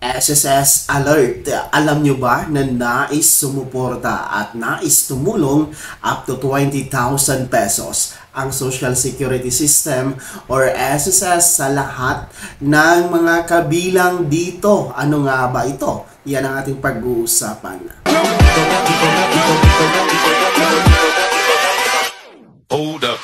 SSS Alert. Alam nyo ba na nais sumuporta at nais tumulong up to 20,000 pesos ang Social Security System or SSS sa lahat ng mga kabilang dito? Ano nga ba ito? Yan ang ating pag-uusapan. Hold up.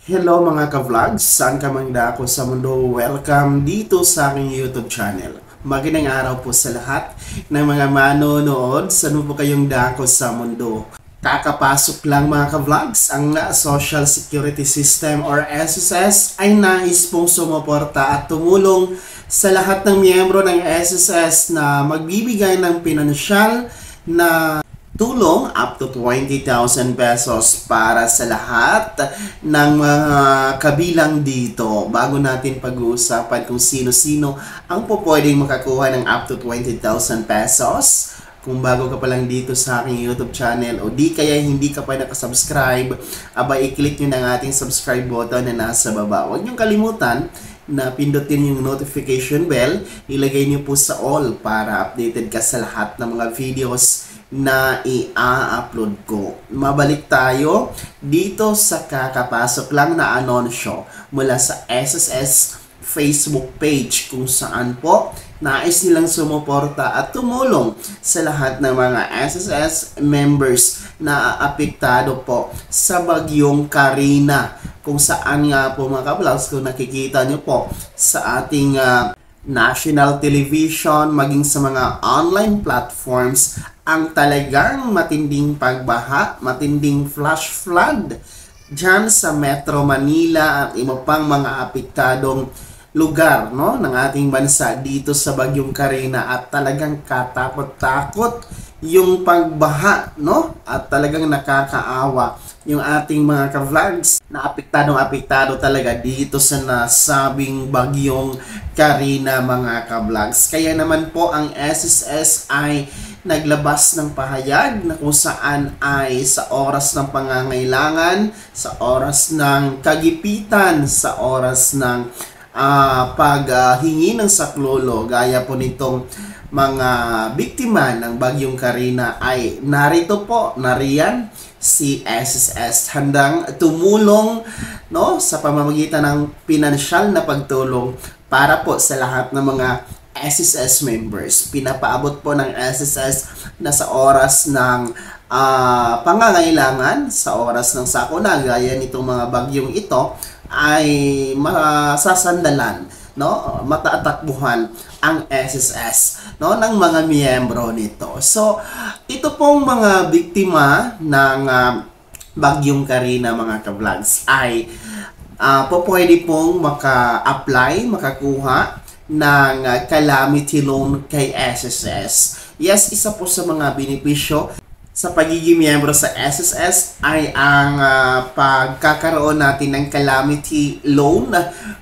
Hello mga ka-vlogs, saan ka man dako sa mundo, welcome dito sa aking YouTube channel. Magandang araw po sa lahat ng mga manonood, saan po kayong dako sa mundo. Kakapasok lang mga ka-vlogs, ang Social Security System or SSS ay nais pong sumuporta at tumulong sa lahat ng miyembro ng SSS na magbibigay ng pinansyal na tulong up to 20,000 pesos para sa lahat ng mga kabilang dito. Bago natin pag-uusapan kung sino-sino ang pwedeng makakuha ng up to 20,000 pesos, kung bago ka pa lang dito sa aking YouTube channel o di kaya hindi ka pa nakasubscribe, i-click nyo na ating subscribe button na nasa baba. Huwag nyo kalimutan na pindutin yung notification bell, ilagay nyo po sa all para updated ka sa lahat ng mga videos na i-upload ko. Mabalik tayo dito sa kakapasok lang na anunsyo mula sa SSS Facebook page kung saan po nais nilang sumuporta at tumulong sa lahat ng mga SSS members na apektado po sa bagyong Karina. Kung saan nga po mga ka-vlogs, kung nakikita nyo po sa ating national television, maging sa mga online platforms, ang talagang matinding pagbaha, matinding flash flood dyan sa Metro Manila at iba pang mga apektadong lugar, no, ng ating bansa dito sa bagyong Karina, at talagang katakot-takot yung pagbaha, no, at talagang nakakaawa yung ating mga ka-vlogs na apektado talaga dito sa nasabing bagyong Karina mga ka-vlogs. Kaya naman po ang SSS ay naglabas ng pahayag na kung saan ay sa oras ng pangangailangan, sa oras ng kagipitan, sa oras ng paghingi ng saklolo, gaya po nitong mga biktima ng bagyong Karina, ay narito po, nariyan si SSS handang tumulong, no, sa pamamagitan ng pinansyal na pagtulong para po sa lahat ng mga SSS members. Pinapaabot po ng SSS na sa oras ng pangangailangan, sa oras ng sakuna, gaya nitong mga bagyong ito, ay masasandalan, no, mataatakbuhan ang SSS, no, ng mga miyembro nito. So, ito pong mga biktima ng bagyong Karina mga ka-vlogs ay pwede pong maka-apply, makakuha ng calamity loan kay SSS. Yes, isa po sa mga benepisyo sa pagiging miyembro sa SSS ay ang pagkakaroon natin ng calamity loan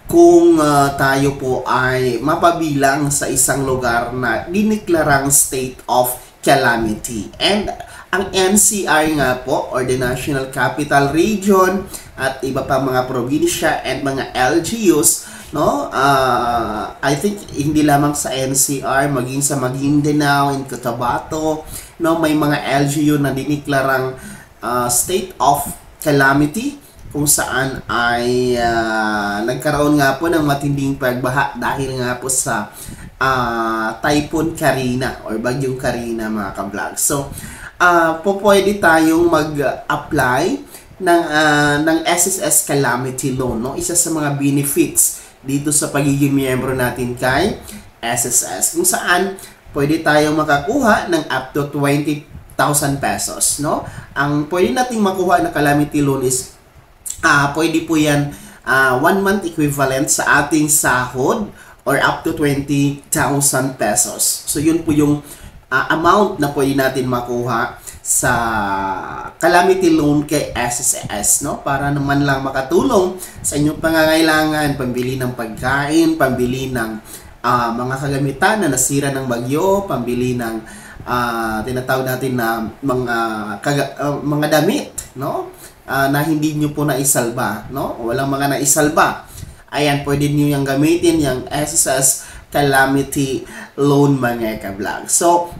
kung tayo po ay mapabilang sa isang lugar na diniklarang state of calamity. And ang NCR nga po, or the National Capital Region, at iba pa mga probinsya and mga LGUs, no, I think hindi lamang sa NCR, maging sa Maguindanao and Cotabato, no, may mga LGU na diniklarang state of calamity kung saan ay nagkaroon nga po ng matinding pagbaha dahil nga po sa Typhoon Karina or bagyong Karina mga ka-vlog. So, pwede tayong mag-apply ng SSS Calamity Loan, no? Isa sa mga benefits dito sa pagiging miyembro natin kay SSS, kung saan pwede tayong makakuha ng up to 20,000 pesos, no? Ang pwede nating makuha na calamity loan is pwede po yan 1 month equivalent sa ating sahod or up to 20,000 pesos. So yun po yung amount na pwede natin makuha sa calamity loan kay SSS, no, para naman lang makatulong sa inyong pangangailangan, pambili ng pagkain, pambili ng mga kagamitan na nasira ng bagyo, pambili ng tinatawag natin na mga damit, no? Na hindi nyo po naisalba, no? Walang mga naisalba. Ayan, pwede nyo yung gamitin yung SSS Calamity Loan mga ka-vlog. So,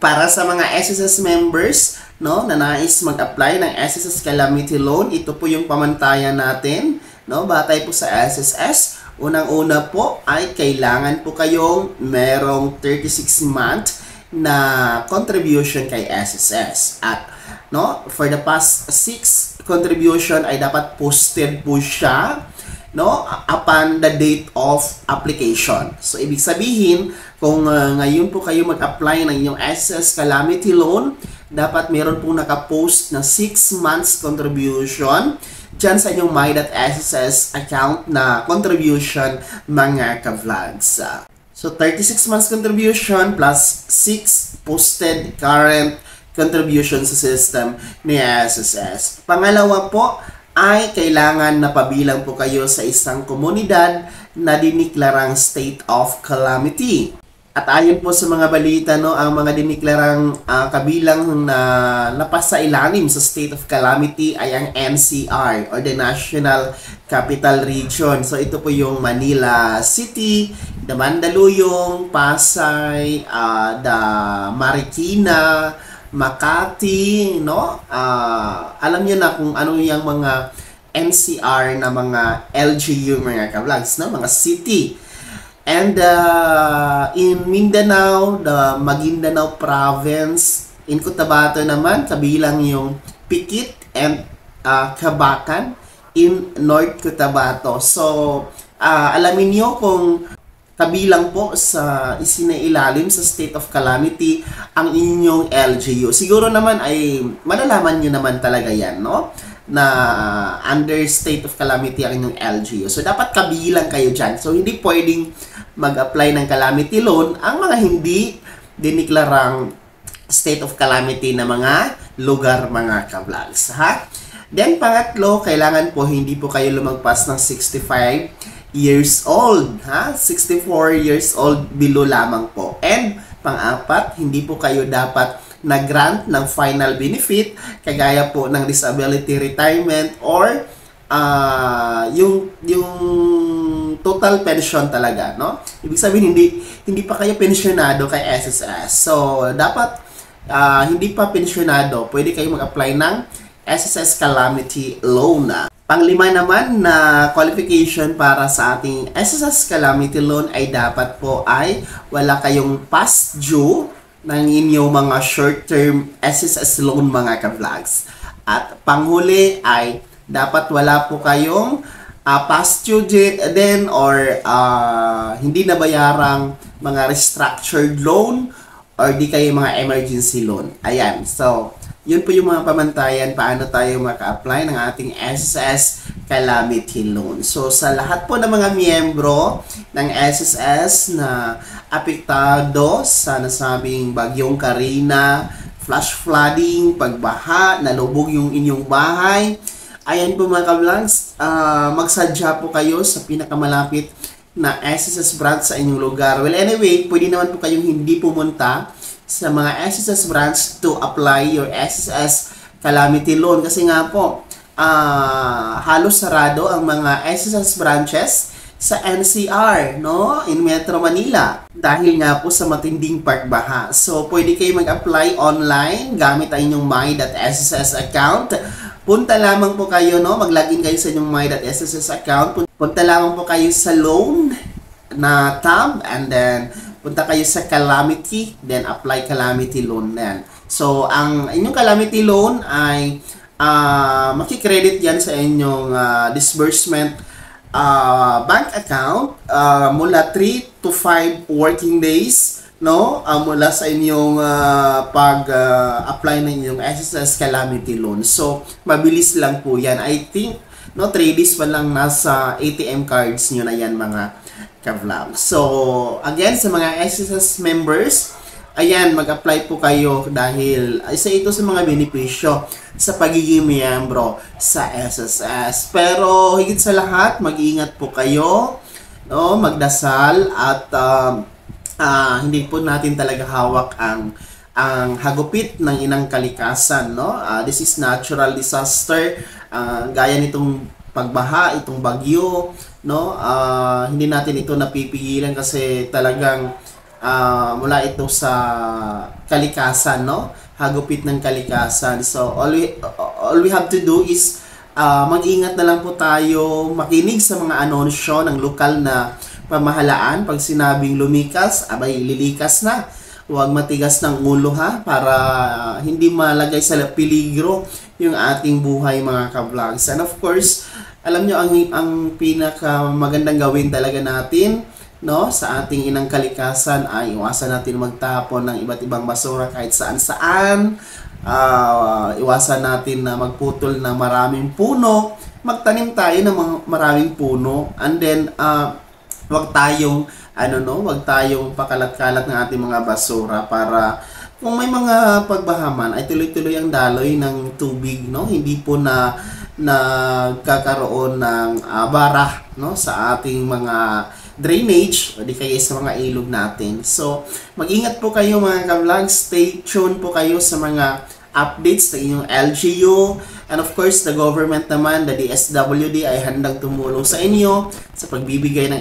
para sa mga SSS members, no, na nais mag-apply ng SSS Calamity Loan, ito po yung pamantayan natin, no? Batay po sa SSS, unang-una po ay kailangan po kayong merong 36-month na contribution kay SSS. At no, for the past 6 contribution ay dapat posted po siya, no, upon the date of application. So ibig sabihin, kung ngayon po kayo mag-apply ng inyong SSS Calamity Loan, dapat meron po nakapost na 6 months contribution dyan sa inyong my.sss account na contribution mga ka-vlogs. So 36 months contribution plus 6 posted current contribution sa system ni SSS. Pangalawa po ay kailangan na pabilang po kayo sa isang komunidad na diniklarang state of calamity. At ayon po sa mga balita, no, ang mga diniklarang kabilang na napasa ilalim sa state of calamity ay ang NCR or the National Capital Region. So ito po yung Manila City, the Mandaluyong, Pasay, the Marikina, Makati, no? Alam niyo na kung ano yung mga NCR na mga LGU mga ka-vlogs, no? Mga city. And in Mindanao, the Maguindanao Province, in Cotabato naman, kabilang yung Pikit and Cabacan in North Cotabato. So, alamin nyo kung kabilang po sa isinailalim sa state of calamity ang inyong LGU. Siguro naman ay malalaman nyo naman talaga yan, no? Na under state of calamity ang inyong LGU. So, dapat kabilang kayo dyan. So, hindi pwedeng mag-apply ng calamity loan ang mga hindi diniklarang state of calamity na mga lugar mga ka-vlogs. Ha? Then, pangatlo, kailangan po hindi po kayo lumagpas ng 65 years old. Ha? 64 years old below lamang po. And, pang-apat, hindi po kayo dapat na-grant ng final benefit kagaya po ng disability retirement or yung total pension talaga, no? Ibig sabihin hindi pa kayo pensionado kay SSS. So dapat hindi pa pensionado, pwede kayo mag-apply ng SSS Calamity Loan. Panglima naman na qualification para sa ating SSS Calamity Loan ay dapat po ay wala kayong past due ng inyong mga short-term SSS loan mga ka-vlogs. At panghuli ay dapat wala po kayong past due din or hindi nabayarang mga restructured loan or di kayo mga emergency loan. Ayan. So, yun po yung mga pamantayan paano tayo maka-apply ng ating SSS Calamity Loan. So, sa lahat po ng mga miyembro ng SSS na apektado sa nasabing bagyong Karina, flash flooding, pagbaha, nalubog yung inyong bahay, ayan po mga ka-vlogs, magsadya po kayo sa pinakamalapit na SSS branch sa inyong lugar. Well, anyway, pwede naman po kayong hindi pumunta sa mga SSS branch to apply your SSS Calamity Loan. Kasi nga po, halos sarado ang mga SSS branches sa NCR, no? In Metro Manila. Dahil nga po sa matinding pagbaha. So, pwede kayo mag-apply online gamit ang inyong my.sss account. Punta lamang po kayo, no? Mag-login kayo sa inyong my.sss account. Punta lamang po kayo sa loan na tab and then punta kayo sa calamity, then apply calamity loan na yan. So, ang inyong calamity loan ay makikredit yan sa inyong disbursement bank account mula 3 to 5 working days, no? Mula sa inyong pag-apply ng inyong SSS Calamity Loan. So, mabilis lang po yan. I think, no, 3 days pa lang nasa ATM cards nyo na yan mga ka-vlog. So, again, sa mga SSS members, ayan, mag-apply po kayo dahil isa ito sa mga benepisyo sa pagiging miyembro sa SSS. Pero higit sa lahat, mag-iingat po kayo, no? Magdasal at hindi po natin talaga hawak ang ang hagupit ng inang kalikasan, no? This is natural disaster, gaya nitong pagbaha, itong bagyo, no? Hindi natin ito napipigilan kasi talagang mula ito sa kalikasan, no? Hagupit ng kalikasan. So all we have to do is mag-ingat na lang po tayo, makinig sa mga anunsyo ng lokal na pamahalaan. Pag sinabing lumikas, abay lilikas na. Huwag matigas ng ulo ha, para hindi malagay sa peligro yung ating buhay mga ka-vlogs. And of course, alam nyo, ang pinaka magandang gawin talaga natin, no, sa ating inang kalikasan ay iwasan natin magtapon ng iba't ibang basura kahit saan-saan. Iwasan natin na magputol ng maraming puno, magtanim tayo ng maraming puno, and then wag tayong wag tayong pakalat-kalat ng ating mga basura para kung may mga pagbahaman ay tuloy-tuloy ang daloy ng tubig, no? Hindi po na nagkakaroon ng bara, no, sa ating mga drainage o di kaya sa mga ilog natin. So, mag-ingat po kayo mga ka-vlog. Stay tuned po kayo sa mga updates ng inyong LGU. And of course, the government naman, the DSWD ay handang tumulong sa inyo sa pagbibigay ng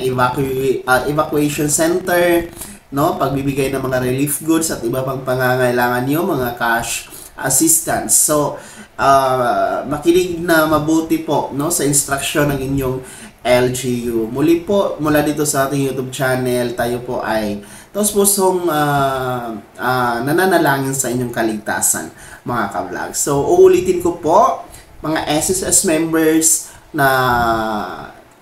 evacuation center, no? Pagbibigay ng mga relief goods at iba pang pangangailangan niyo, mga cash assistance. So, makinig na mabuti po, no, sa instruction ng inyong LGU. Muli po, mula dito sa ating YouTube channel, tayo po ay taos pusong nananalangin sa inyong kaligtasan, mga ka-vlog. So, uulitin ko po, mga SSS members na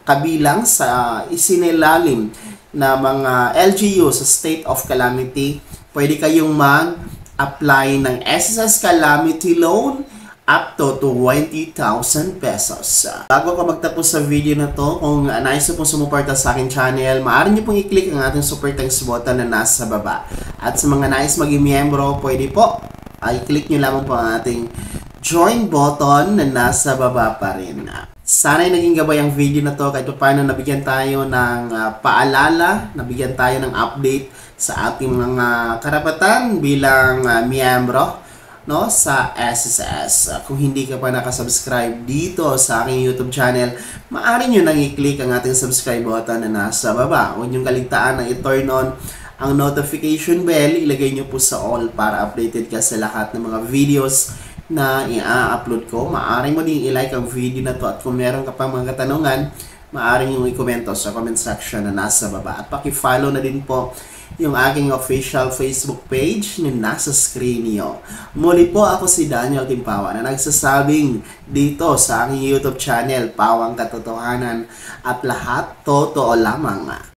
kabilang sa isinilalim na mga LGU sa state of calamity, pwede kayong mag-apply ng SSS Calamity Loan up to 20,000 pesos. Bago ako magtapos sa video na to, kung nais po sumuporta sa aking channel, maaari niyo pong i-click ang ating super thanks button na nasa baba. At sa mga nais maging miyembro, pwede po, i-click niyo lamang po ang ating join button na nasa baba pa rin. Sana'y naging gabay ang video na to kahit paano nabigyan tayo ng paalala, nabigyan tayo ng update sa ating mga karapatan bilang miyembro, no, sa SSS. Kung hindi ka pa nakasubscribe dito sa aking YouTube channel, maaari nyo nang i-click ang ating subscribe button na nasa baba. Huwag nyo kaligtaan na i-turn on ang notification bell. Ilagay nyo po sa all para updated ka sa lahat ng mga videos na i-upload ko. Maaari mo din i-like ang video na to, at kung meron ka pang mga katanungan, maaari nyo i-komento sa comment section na nasa baba. At paki-follow na din po yung aking official Facebook page na nasa screen niyo. Muli po, ako si Daniel Timpawa na nagsasabing dito sa aking YouTube channel, Pawang Katotohanan, at lahat totoo lamang.